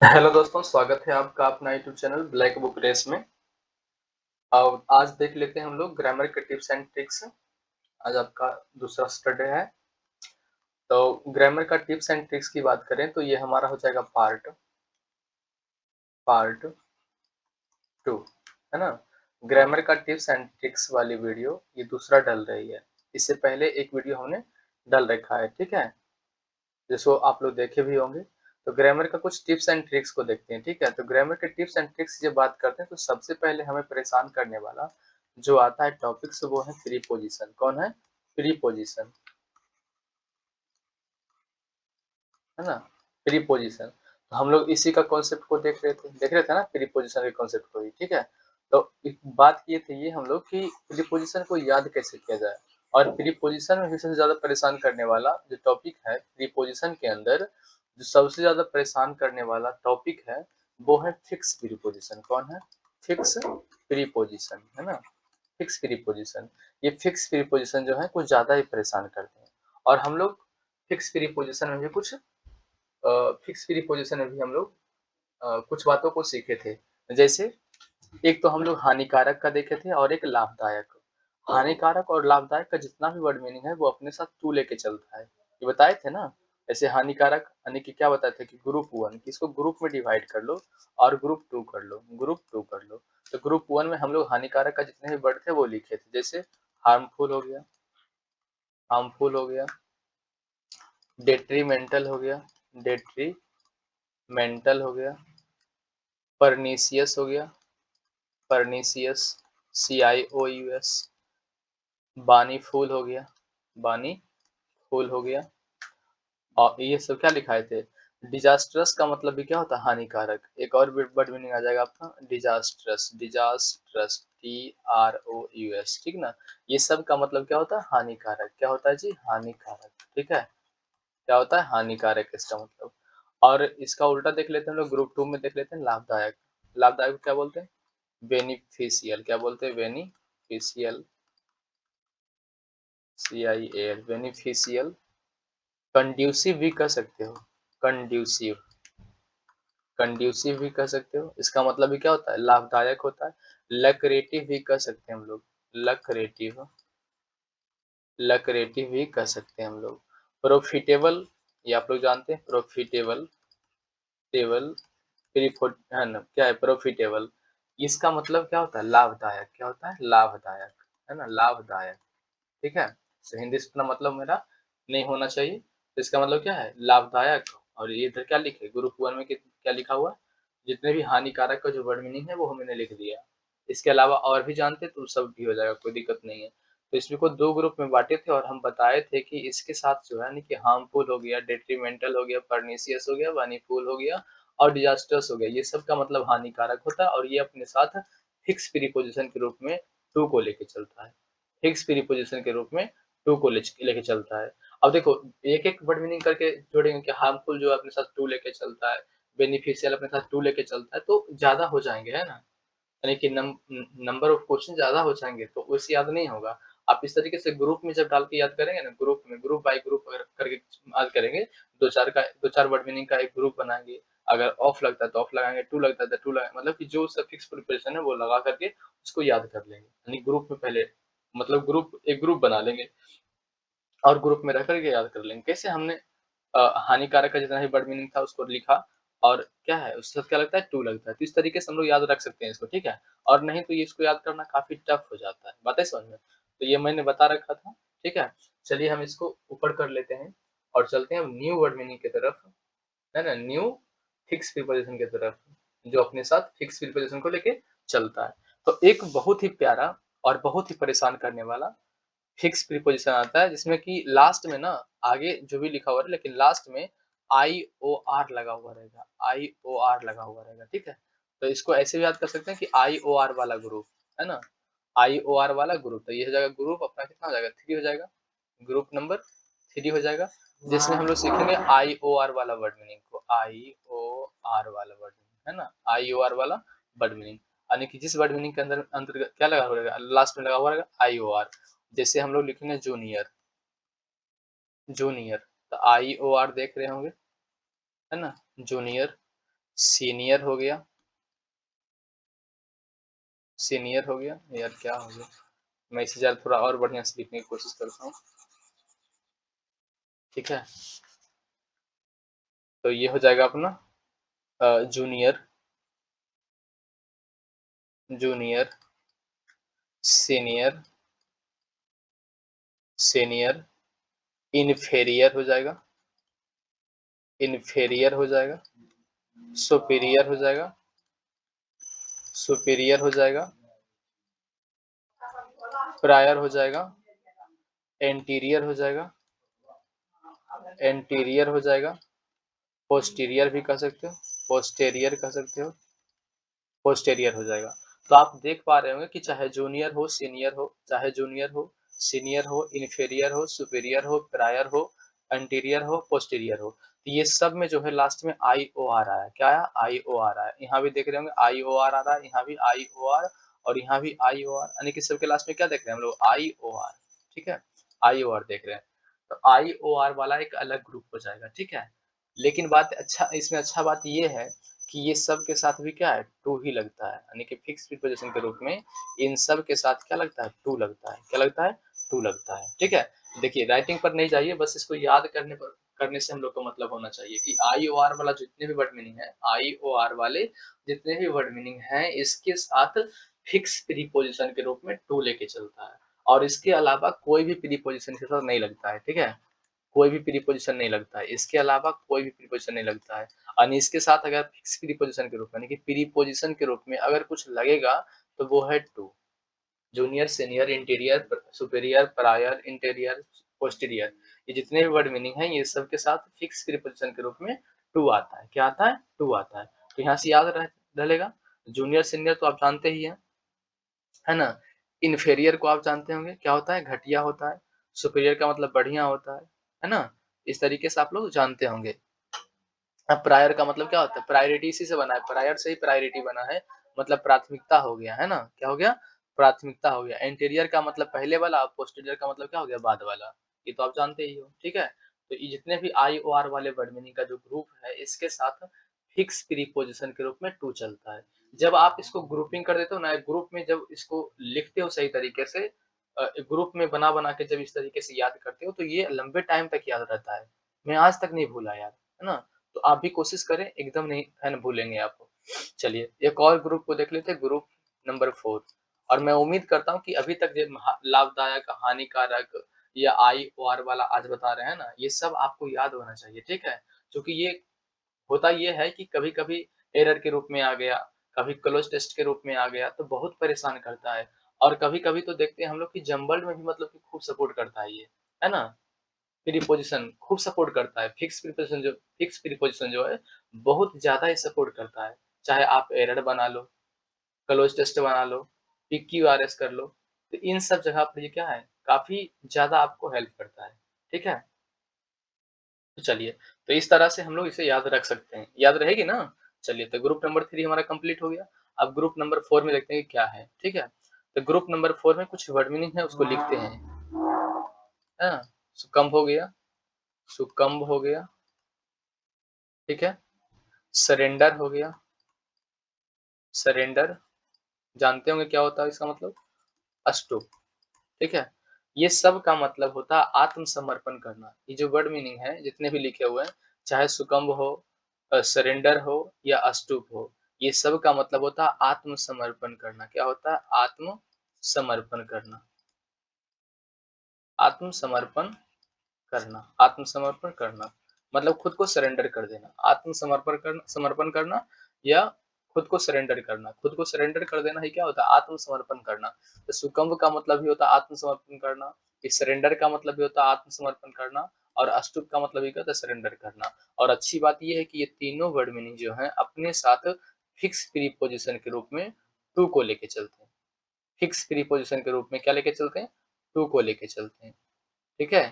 Hello दोस्तों, स्वागत है आपका अपना YouTube channel black book race में। अब आज देख लेते हैं हम लोग ग्रामर के टिप्स एंड ट्रिक्स। आज आपका दूसरा सैटरडे है। तो ग्रामर का टिप्स एंड ट्रिक्स की बात करें तो ये हमारा हो जाएगा पार्ट पार्ट 2, है ना। ग्रामर का टिप्स एंड ट्रिक्स वाली वीडियो ये दूसरा डल रही है। इससे पहले एक वीडियो हमने डल रखा है, ठीक है, जिसको आप लोग देखे भी होंगे। तो ग्रामर का कुछ टिप्स एंड ट्रिक्स को देखते हैं, ठीक है। तो ग्रामर के टिप्स एंड ट्रिक्स की जब बात करते हैं तो सबसे पहले हमें परेशान करने वाला जो आता है टॉपिक से वो है प्रीपोजिशन। कौन है? प्रीपोजिशन, है ना। प्रीपोजिशन, तो हम लोग इसी का कॉन्सेप्ट को देख रहे थे ना, प्रीपोजिशन के कॉन्सेप्ट को ही, ठीक है। तो एक बात किए थे ये हम लोग कि प्रीपोजिशन को याद कैसे किया जाए। और प्रीपोजिशन में भी सबसे ज्यादा परेशान करने वाला जो टॉपिक है प्रीपोजिशन के अंदर, जो सबसे ज्यादा परेशान करने वाला टॉपिक है वो है फिक्स प्रीपोजिशन। कौन है? फिक्स प्रीपोजिशन, है ना। फिक्स प्रीपोजिशन, ये फिक्स प्रीपोजिशन जो है कुछ ज्यादा ही परेशान करते हैं। और हम लोग फिक्स प्रीपोजिशन में भी कुछ फिक्स प्रीपोजिशन में भी हम लोग कुछ बातों को सीखे थे। जैसे एक तो हम लोग हानिकारक का देखे थे और एक लाभदायक। हानिकारक और लाभदायक का जितना भी वर्ड मीनिंग है वो अपने साथ टू लेके चलता है, ये बताए थे ना। ऐसे हानिकारक यानी कि क्या बताए थे कि ग्रुप वन, कि इसको ग्रुप में डिवाइड कर लो और ग्रुप टू कर लो, ग्रुप टू कर लो। तो ग्रुप वन में हम लोग हानिकारक का जितने भी वर्ड थे वो लिखे थे। जैसे हार्मफुल हो गया, हार्मफुल हो गया, डेट्रीमेंटल हो गया, डेट्रीमेंटल हो गया, परनीसियस हो गया, परनीसियस, CIOUS, बानी फूल हो गया, बानी फूल हो गया। और ये सब क्या लिखाए थे? डिजास्ट्रस का मतलब भी क्या होता है? हानिकारक। एक और वर्ड मीनिंग आ जाएगा आपका डिजास्ट्रस, डिजास्ट्रस, TROUS, ठीक ना। ये सब का मतलब क्या होता है? हानिकारक। क्या होता है जी? हानिकारक, ठीक है। क्या होता है? हानिकारक इसका मतलब। और इसका उल्टा देख लेते हैं हम लोग, ग्रुप टू में देख लेते हैं लाभदायक। लाभदायक को क्या बोलते हैं? बेनिफिशियल। क्या बोलते हैं? Beneficial, CIAL, beneficial. कंड्यूसिव भी कह सकते हो, कंड्यूसिव, कंड्यूसिव भी कह सकते हो। इसका मतलब भी क्या होता है? लाभदायक होता है। लक्रेटिव भी कह सकते हैं हम लोग, लक्रेटिव, लक्रेटिव भी कह सकते हैं हम लोग। प्रॉफिटेबल, ये आप लोग जानते हैं, प्रॉफिटेबल, टेबल, है ना, क्या है? प्रॉफिटेबल। इसका मतलब क्या होता है? लाभदायक। क्या होता है? लाभदायक, है ना, लाभदायक, ठीक है। तो हिंदी से इतना मतलब मेरा नहीं होना चाहिए। तो इसका मतलब क्या है? लाभदायक। और ये इधर क्या लिखे ग्रुप वन में क्या लिखा हुआ? जितने भी हानिकारक का जो वर्ड मीनिंग है वो हमने लिख दिया। इसके अलावा और भी जानते तो सब भी हो जाएगा, कोई दिक्कत नहीं है। तो इसमें को दो ग्रुप में बांटे थे और हम बताए थे कि इसके साथ जो है ना कि हार्मफुल हो गया, डेट्रीमेंटल हो गया, परनीसियस हो गया, वानीफुल हो गया और डिजास्टर्स हो गया। ये सब का मतलब हानिकारक होता है और ये अपने साथ फिक्स प्रीपोजिशन के रूप में टू को लेके चलता है। फिक्स प्रीपोजिशन के रूप में टू को लेके चलता है। अब देखो एक एक वर्ड मीनिंग करके जोड़ेंगे कि हार्मफुल जो अपने साथ टू लेके चलता है, बेनिफिशियल अपने साथ टू लेके चलता है, तो ज्यादा हो जाएंगे, है ना। यानी कि नंबर ऑफ क्वेश्चन ज्यादा हो जाएंगे तो वैसे याद नहीं होगा। आप इस तरीके से ग्रुप में जब डाल के याद करेंगे ना, ग्रुप में ग्रुप बाय ग्रुप अगर करके याद करेंगे, दो चार वर्ड मीनिंग का एक ग्रुप बनाएंगे। अगर ऑफ लगता है तो ऑफ लगाएंगे, टू लगता है तो टू लगाएंगे, मतलब कि जो फिक्स प्रिपरेशन है वो लगा करके उसको याद कर लेंगे। यानी ग्रुप में पहले मतलब एक ग्रुप बना लेंगे और ग्रुप में रह करके याद कर लेंगे। कैसे? हमने हानिकारक का जितना भी वर्ड मीनिंग था उसको लिखा और क्या है उसके साथ क्या लगता है? टू लगता है। तो इस तरीके से हम लोग याद रख सकते हैं इसको, ठीक है। और नहीं तो ये इसको याद करना काफी टफ हो जाता है। बात है समझ में? तो ये मैंने बता रखा था, ठीक है। चलिए हम इसको ऊपर कर लेते हैं और चलते हैं न्यू वर्ड मीनिंग की तरफ, है ना। न्यू फिक्स प्रीपोजिशन की तरफ जो अपने साथ फिक्स प्रीपोजिशन को लेके चलता है। तो एक बहुत ही प्यारा और बहुत ही परेशान करने वाला फिक्स प्रीपोजिशन आता है जिसमें कि लास्ट में ना, आगे जो भी लिखा हुआ है लेकिन लास्ट में IOR लगा हुआ रहेगा, IOR लगा हुआ रहेगा, ठीक है। तो इसको ऐसे भी याद कर सकते हैं कि IOR वाला ग्रुप, है ना, IOR वाला ग्रुप। तो ये हो जाएगा ग्रुप अपना कितना हो जाएगा? 3 हो जाएगा, ग्रुप नंबर 3 हो जाएगा। जिसमें हम लोग सीखेंगे IOR वाला वर्ड मीनिंग को, IOR वाला वर्ड मीनिंग, है ना, IOR वाला वर्ड मीनिंग। यानी कि जिस वर्ड मीनिंग के अंदर अंतर्गत क्या लगा हुआ रहेगा? लास्ट में लगा हुआ रहेगा IOR। जैसे हम लोग लिखेंगे जूनियर, जूनियर, तो IOR देख रहे होंगे, है ना, जूनियर। सीनियर हो गया, सीनियर हो गया। यार क्या हो गया, मैं इसे ज़रा थोड़ा और बढ़िया से लिखने की कोशिश करता हूँ, ठीक है। तो ये हो जाएगा अपना junior, junior, senior, senior, inferior हो जाएगा, इन्फीरियर हो जाएगा, सुपीरियर हो जाएगा, सुपीरियर हो जाएगा, प्रायर हो जाएगा, एंटीरियर हो जाएगा, एंटीरियर हो जाएगा, पोस्टीरियर भी कह सकते हो, पोस्टेरियर कह सकते हो, पोस्टेरियर हो जाएगा। तो आप देख पा रहे होंगे कि चाहे जूनियर हो, सीनियर हो, चाहे जूनियर हो, सीनियर हो, इन्फीरियर हो, सुपीरियर हो, प्रायर हो, एंटीरियर हो, पोस्टीरियर हो, तो ये सब में जो है लास्ट में आई ओ आर आया। क्या आया? आई ओ आर आया। यहाँ भी देख रहे होंगे आई ओ आर आ रहा है, यहाँ भी आई ओ आर, और यहाँ भी आई ओ आर, यानी कि सबके लास्ट में क्या देख रहे हैं हम लोग? आई ओ आर, ठीक है, आई ओ आर देख रहे हैं। तो आई ओ आर वाला एक अलग ग्रुप हो जाएगा, ठीक है। लेकिन बात अच्छा, इसमें अच्छा बात ये है कि ये सब के साथ भी क्या है? टू ही लगता है, यानी कि फिक्स प्रीपोजिशन के रूप में इन सब के साथ क्या लगता है? टू लगता है। क्या लगता है? टू लगता है, ठीक है। देखिए राइटिंग पर नहीं जाइए, बस इसको याद करने से हम लोग को मतलब होना चाहिए कि आई ओ आर वाला जितने भी वर्ड मीनिंग है, आई ओ आर वाले जितने भी वर्ड मीनिंग है, इसके साथ फिक्स प्रीपोजिशन के रूप में टू लेके चलता है, और इसके अलावा कोई भी प्रीपोजिशन के साथ नहीं लगता है, ठीक है। कोई भी प्रीपोजिशन नहीं लगता है, इसके अलावा कोई भी प्रीपोजिशन नहीं लगता है। और इसके साथ अगर फिक्स प्रीपोजिशन के रूप में, यानी कि प्रीपोजिशन के रूप में अगर कुछ लगेगा तो वो है to. Junior, senior, interior, superior, prior, interior, posterior, ये जितने भी वर्ड मीनिंग है, ये सब के साथ फिक्स प्रीपोजिशन के रूप में टू आता है। क्या आता है? टू आता है। तो यहाँ से याद रहेगा। जूनियर, सीनियर तो आप जानते ही हैं, है ना। इन्फेरियर को आप जानते होंगे, क्या होता है? घटिया होता है। सुपीरियर का मतलब बढ़िया होता है ना। इस तरीके से आप लोग जानते होंगे। अब प्रायर का मतलब क्या होता है? प्रायोरिटी इसी से बना है, प्रायर से ही प्रायोरिटी बना है, मतलब प्राथमिकता हो गया, है ना। क्या हो गया? प्राथमिकता हो गया। एंटीरियर का मतलब पहले वाला, पोस्टीरियर का मतलब क्या हो गया? बाद वाला। ये तो आप जानते ही हो, ठीक है। तो ये जितने भी आई ओ आर वाले वर्ड मीनिंग का जो ग्रुप है, इसके साथ फिक्स प्रीपोजिशन के रूप में टू चलता है। जब आप इसको ग्रुपिंग कर देते हो ना, ग्रुप में जब इसको लिखते हो सही तरीके से, ग्रुप में बना बना के जब इस तरीके से याद करते हो, तो ये लंबे टाइम तक याद रहता है। मैं आज तक नहीं भूला यार, है ना। तो आप भी कोशिश करें, एकदम नहीं है ना भूलेंगे आप। चलिए एक और ग्रुप को देख लेते हैं, ग्रुप नंबर 4। और मैं उम्मीद करता हूँ कि अभी तक जो लाभदायक, हानिकारक या आई ओ आर वाला आज बता रहे हैं ना, ये सब आपको याद होना चाहिए, ठीक है। क्योंकि ये होता ये है कि कभी-कभी एरर के रूप में आ गया, कभी क्लोज टेस्ट के रूप में आ गया, तो बहुत परेशान करता है। और कभी-कभी तो देखते हैं हम लोग कि जंबल्ड में भी मतलब कि खूब सपोर्ट करता है ये, है ना। प्रीपोजिशन खूब सपोर्ट करता है, फिक्स प्रीपोजिशन जो है बहुत ज़्यादा ही सपोर्ट करता है। चाहे आप एरर बना लो, क्लोज टेस्ट बना लो, पीक्यूआरएस कर लो, तो इन सब जगह पर ये क्या है, काफ़ी ज़्यादा आपको हेल्प करता है, ठीक है? तो चलिए, तो इस तरह से हम लोग इसे याद रख सकते हैं। याद रहेगी ना? चलिए, तो ग्रुप नंबर 3 हमारा कंप्लीट हो गया। अब ग्रुप नंबर 4 में देखते हैं कि क्या है, ठीक है? तो ग्रुप नंबर 4 में कुछ वर्ड मीनिंग है, उसको लिखते हैं। हाँ, सुकम्ब हो गया, सुकम्ब हो गया, ठीक है? सरेंडर हो गया, सरेंडर, जानते होंगे क्या होता है इसका मतलब? अष्टुप, ठीक है। ये सब का मतलब होता है आत्मसमर्पण करना। ये जो वर्ड मीनिंग है जितने भी लिखे हुए हैं, चाहे सुकम्ब हो, सरेंडर हो या अष्टुप हो, ये सब का मतलब होता है आत्मसमर्पण करना। क्या होता है? आत्मसमर्पण करना, आत्मसमर्पण करना, आत्मसमर्पण करना, मतलब खुद को सरेंडर कर देना। समर्पण करना या खुद को सरेंडर करना। खुद को सरेंडर कर देना ही क्या होता है? आत्मसमर्पण करना। तो सुकम्ब का मतलब भी होता है आत्मसमर्पण करना, इस सरेंडर का मतलब भी होता है आत्मसमर्पण करना, और अष्टुप का मतलब भी क्या होता है? सरेंडर करना। और अच्छी बात ये है कि ये तीनों वर्ड मीनिंग जो है अपने साथ फिक्स प्रीपोजिशन के रूप में टू को लेके चलते हैं। फिक्स प्रीपोजिशन के रूप में क्या लेके चलते हैं? टू को लेके चलते हैं, ठीक है।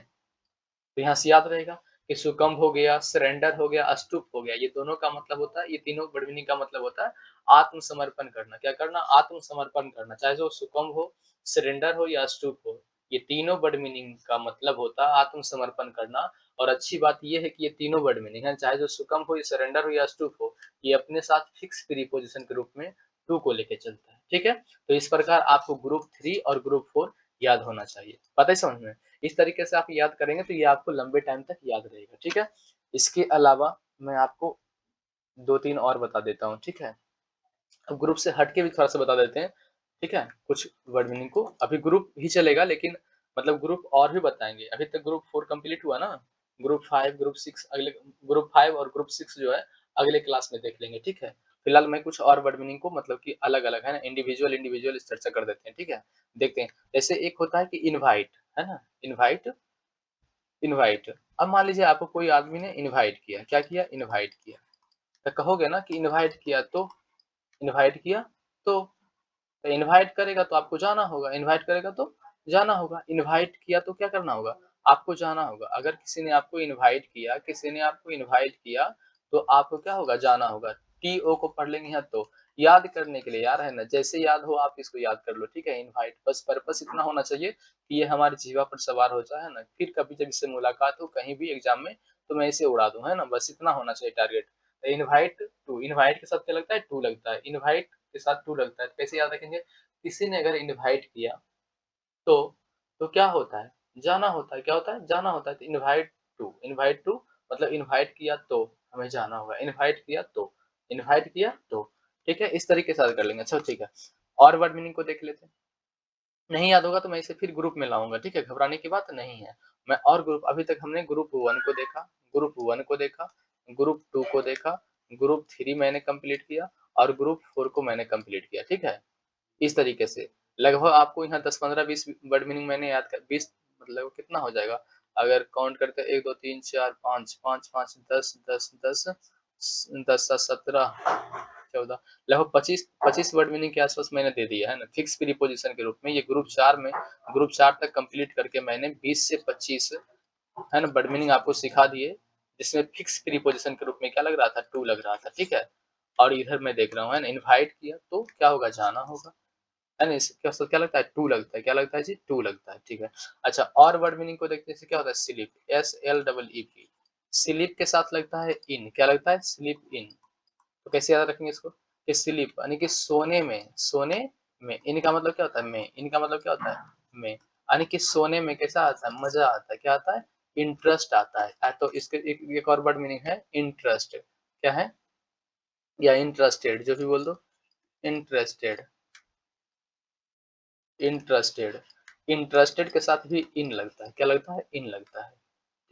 तो यहाँ से याद रहेगा कि सुकम्ब हो गया, सरेंडर हो गया, अस्तुप हो गया, ये दोनों का मतलब होता है, ये तीनों वर्ड मीनिंग का मतलब होता है आत्मसमर्पण करना। क्या करना? आत्मसमर्पण करना, चाहे जो सुकम्ब हो, सरेंडर हो या अस्तुप हो, ये तीनों वर्ड मीनिंग का मतलब होता है आत्मसमर्पण करना। और अच्छी बात ये है कि ये तीनों वर्ड मीनिंग है, चाहे जो सुकम हो, या सरेंडर हो, या स्टूप हो, ये अपने साथ फिक्स प्रीपोजिशन के रूप में टू को लेके चलता है। ठीक है, तो इस प्रकार आपको ग्रुप 3 और ग्रुप 4 याद होना चाहिए। पता है समझ में? इस तरीके से आप याद करेंगे तो ये आपको लंबे टाइम तक याद रहेगा। ठीक है, इसके अलावा मैं आपको 2-3 और बता देता हूँ। ठीक है, अब ग्रुप से हट के भी थोड़ा सा बता देते हैं। ठीक है, कुछ वर्ड मीनिंग को अभी ग्रुप ही चलेगा, लेकिन मतलब ग्रुप और भी बताएंगे। अभी तक ग्रुप 4 कंप्लीट हुआ ना, ग्रुप 5 ग्रुप 6 अगले, ग्रुप 5 और ग्रुप 6 जो है अगले क्लास में देख लेंगे। ठीक है, फिलहाल मैं कुछ और वर्ड मीनिंग को मतलब कि अलग अलग है ना, इंडिविजुअल इंडिविजुअल इस चर्चा कर देते हैं। ठीक है, देखते हैं। जैसे एक होता है कि इनवाइट, है ना, इनवाइट, इनवाइट। अब मान लीजिए आपको कोई आदमी ने इनवाइट किया, क्या किया, इनवाइट किया, तो कहोगे ना कि इनवाइट किया तो, इनवाइट किया तो इनवाइट करेगा तो आपको जाना होगा, इनवाइट करेगा तो जाना होगा, इनवाइट किया तो क्या करना होगा, आपको जाना होगा। अगर किसी ने आपको इनवाइट किया, किसी ने आपको इनवाइट किया, तो आपको क्या होगा, जाना होगा। टी ओ को पढ़ लेंगे यहाँ तो याद करने के लिए यार, है ना, जैसे याद हो आप इसको याद कर लो। ठीक है, इनवाइट, बस पर्पस इतना होना चाहिए कि ये हमारी जीवा पर सवार हो जाए, है ना, फिर कभी जब इससे मुलाकात हो कहीं भी एग्जाम में तो मैं इसे उड़ा दूं, है ना, बस इतना होना चाहिए टारगेट। इनवाइट टू, इनवाइट के साथ क्या लगता है, टू लगता है, इनवाइट के साथ टू लगता है, तो कैसे याद रखेंगे, किसी ने अगर इनवाइट किया तो क्या होता है, जाना होता है, क्या होता है, जाना होता है। तो इनवाइट टू, इनवाइट टू मतलब इनवाइट किया तो हमें जाना होगा, इनवाइट किया तो, इनवाइट किया तो। ठीक है, इस तरीके से कर लेंगे। अच्छा ठीक है, और वर्ड मीनिंग को देख लेते हैं। नहीं याद होगा तो मैं इसे फिर ग्रुप में लाऊंगा। ठीक है, घबराने की बात नहीं है। मैं और ग्रुप, अभी तक हमने ग्रुप 1 को देखा, ग्रुप 1 को देखा, ग्रुप 2 को देखा, ग्रुप 3 मैंने कंप्लीट किया, और ग्रुप 4 को मैंने कंप्लीट किया। ठीक है, इस तरीके से लगभग आपको यहाँ 10-15-20 वर्ड मीनिंग मैंने याद कर, 20 मतलब कितना हो जाएगा, अगर काउंट करते 1 2 3 4 5 5 5 10 10 10 10 17 14, लगभग 25 वर्ड मीनिंग के आसपास मैंने दे दिया है ना, फिक्स प्रीपोजिशन के रूप में। ये ग्रुप 4 में, ग्रुप 4 तक कंप्लीट करके मैंने 20 से 25 है ना वर्ड मीनिंग आपको सिखा दिए, जिसमें फिक्स प्रीपोजिशन के रूप में क्या लग रहा था, टू लग रहा था। ठीक है, और इधर मैं देख रहा हूँ, है ना, इनवाइट किया तो क्या होगा, जाना होगा, है ना, क्या क्या लगता है, टू लगता है, क्या लगता है जी, टू लगता है। ठीक है, अच्छा और वर्ड मीनिंग को देखते हैं, क्या होता है, स्लीप, SLEEP, स्लीप के साथ लगता है इन, क्या लगता है, स्लीप इन। तो कैसे याद रखेंगे इसको, कि स्लीप यानी कि सोने में, सोने में, इनका मतलब क्या होता है, में, इनका मतलब क्या होता है, में, यानी कि सोने में कैसा आता है, मजा आता है, क्या आता है, इंटरेस्ट आता है। तो इसके एक और वर्ड मीनिंग है इंटरेस्ट, क्या है, या इंटरेस्टेड, जो भी बोल दो, इंटरेस्टेड, इंटरेस्टेड, इंटरेस्टेड के साथ भी इन लगता है, क्या लगता है, इन लगता है।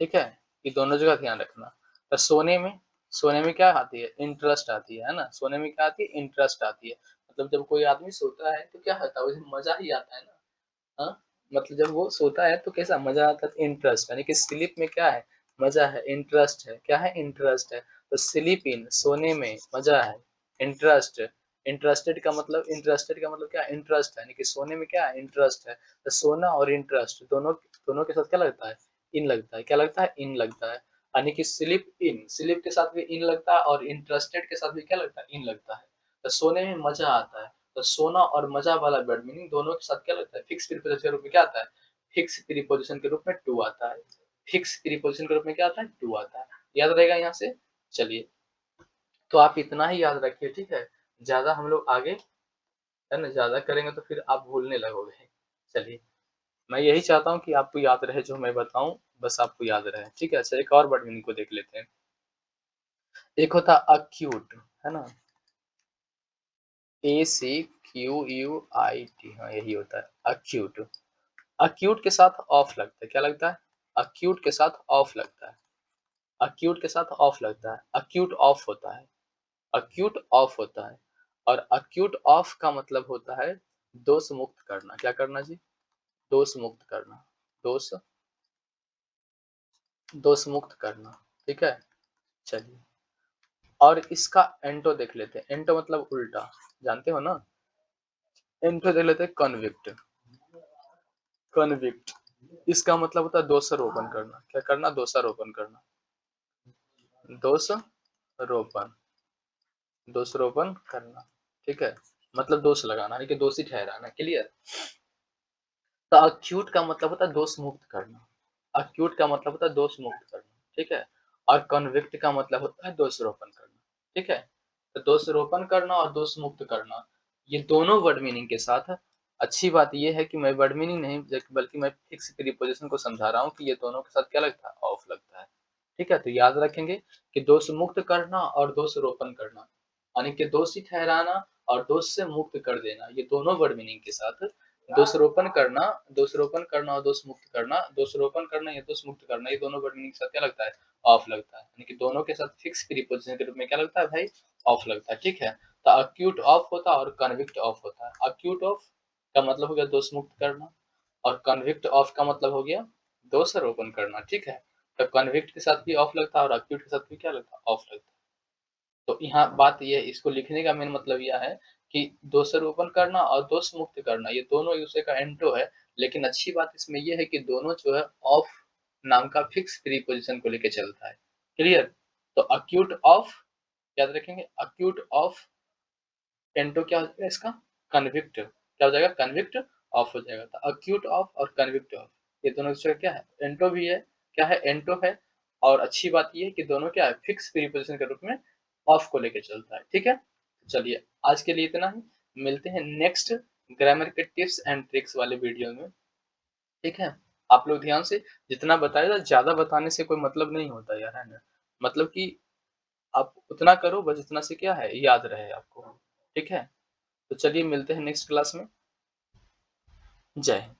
ठीक है, ये दोनों जगह ध्यान रखना। तो सोने में, सोने में क्या आती है, इंटरेस्ट आती है ना, सोने में क्या आती है, इंटरेस्ट आती है। मतलब जब कोई आदमी सोता है तो क्या होता है, उसे मजा ही आता है ना। हाँ, मतलब जब वो सोता है तो कैसा मजा आता है, इंटरेस्ट, यानी कि स्लीप में क्या है, मजा है, इंटरेस्ट है, क्या है, इंटरेस्ट है। तो स्लीप इन, सोने में मजा है, इंटरेस्ट, इंटरेस्टेड का मतलब, इंटरेस्टेड का मतलब क्या, इंटरेस्ट है, यानी कि सोने में क्या है, इंटरेस्ट है। तो सोना और इंटरेस्ट दोनों, दोनों के साथ क्या लगता है, इन लगता है, क्या लगता है, इन लगता है। यानी कि स्लीप इन, स्लीप के साथ भी इन लगता है, और इंटरेस्टेड के साथ भी क्या लगता है, इन लगता है। तो सोने में मजा आता है, तो सोना और मजा वाला वर्ड मीनिंग दोनों के साथ क्या लगता है, फिक्स प्रीपोजिशन के रूप में क्या आता है, फिक्स प्रीपोजिशन के रूप में टू आता है, फिक्स प्रीपोजिशन के रूप में क्या आता है, टू आता है। याद रहेगा यहाँ से। चलिए, तो आप इतना ही याद रखिए। ठीक है, ज्यादा हम लोग आगे, है ना, ज्यादा करेंगे तो फिर आप भूलने लगोगे। चलिए, मैं यही चाहता हूँ कि आपको याद रहे जो मैं बताऊं, बस आपको याद रहे। ठीक है, अच्छा एक और वर्ड मीनिंग को देख लेते हैं। एक होता अक्यूट, है ना, ACQUIT, हाँ यही होता है अक्यूट। अक्यूट के साथ ऑफ लगता है, क्या लगता है, अक्यूट के साथ ऑफ लगता है, अक्यूट के साथ ऑफ लगता है, अक्यूट ऑफ होता है, अक्यूट ऑफ होता है। और अक्यूट ऑफ का मतलब होता है दोष मुक्त करना, क्या करना जी, दोष मुक्त करना, दोष, दोष मुक्त करना। ठीक है, चलिए, और इसका एंटो देख लेते हैं। एंटो मतलब उल्टा, जानते हो ना, एंटो देख लेते हैं, कन्विक्ट, कन्विक्ट, इसका मतलब होता है दोषारोपण करना, क्या करना, दोषारोपण करना, दोषारोपण, दोषारोपण करना। ठीक है, मतलब दोष लगाना, यानी कि दोषी ठहराना। क्लियर, तो अक्यूट का मतलब होता है दोष मुक्त करना। अक्यूट का मतलब होता है दोष मुक्त करना, ठीक है? और कन्विक्ट का मतलब होता है दोषारोपण करना, ठीक है? तो दोषारोपण करना और दोष मुक्त करना, ये दोनों वर्ड मीनिंग के साथ है। अच्छी बात ये है कि मैं वर्ड मीनिंग नहीं बल्कि मैं फिक्स प्रीपोज़िशन को समझा रहा हूँ कि ये दोनों के साथ क्या लगता है? ऑफ लगता है, ठीक है? तो याद रखेंगे कि दोष मुक्त करना और दोषारोपण करना, यानी कि दोषी ठहराना और दोष से मुक्त कर देना, ये दोनों वर्ड मीनिंग के साथ दोषारोपण करना दोषारोपण करना और दोष मुक्त करना, दोषारोपण करना या दोष मुक्त करना, ये दोनों वर्ड मीनिंग के साथ क्या लगता है? ऑफ लगता है। यानी कि दोनों के साथ फिक्स प्रीपोज़िशन के रूप में क्या लगता है भाई? ऑफ लगता है, ठीक है? तो अक्यूट ऑफ होता है और कन्विक्ट ऑफ होता है। अक्यूट ऑफ का मतलब हो गया दोष मुक्त करना और कन्विक्ट ऑफ का मतलब हो गया दोषारोपण करना, ठीक है? तो कन्विक्ट के साथ भी ऑफ लगता है और अक्यूट के साथ भी क्या लगता है? ऑफ लगता है। तो यहाँ बात ये है, इसको लिखने का मेन मतलब यह है कि दोषारोपण करना और दोष मुक्त करना, ये दोनों एक दूसरे का एंटो है, लेकिन अच्छी बात इसमें ये है कि दोनों जो है ऑफ नाम का फिक्स प्रीपोजिशन को लेके चलता है। क्लियर? तो अक्यूट ऑफ याद रखेंगे, अक्यूट ऑफ एंटो क्या हो जाएगा इसका? कन्विक्ट। क्या हो जाएगा? कन्विक्ट ऑफ हो जाएगा। तो अक्यूट ऑफ और कन्विक्ट ऑफ, ये दोनों एक दूसरे का क्या है? एंटो भी है। क्या है? एंटो है। और अच्छी बात ये है कि दोनों क्या है? फिक्स प्रीपोजिशन के रूप में ऑफ को लेके चलता है, ठीक है? चलिए, आज के लिए इतना ही। मिलते हैं नेक्स्ट ग्रामर के टिप्स एंड ट्रिक्स वाले वीडियो में, ठीक है? आप लोग ध्यान से जितना बताया, ज़्यादा बताने से कोई मतलब नहीं होता यार, है ना? मतलब कि आप उतना करो बस जितना से क्या है? याद रहे आपको, ठीक है? तो चलिए मिलते हैं नेक्स्ट क्लास में। जय हिंद।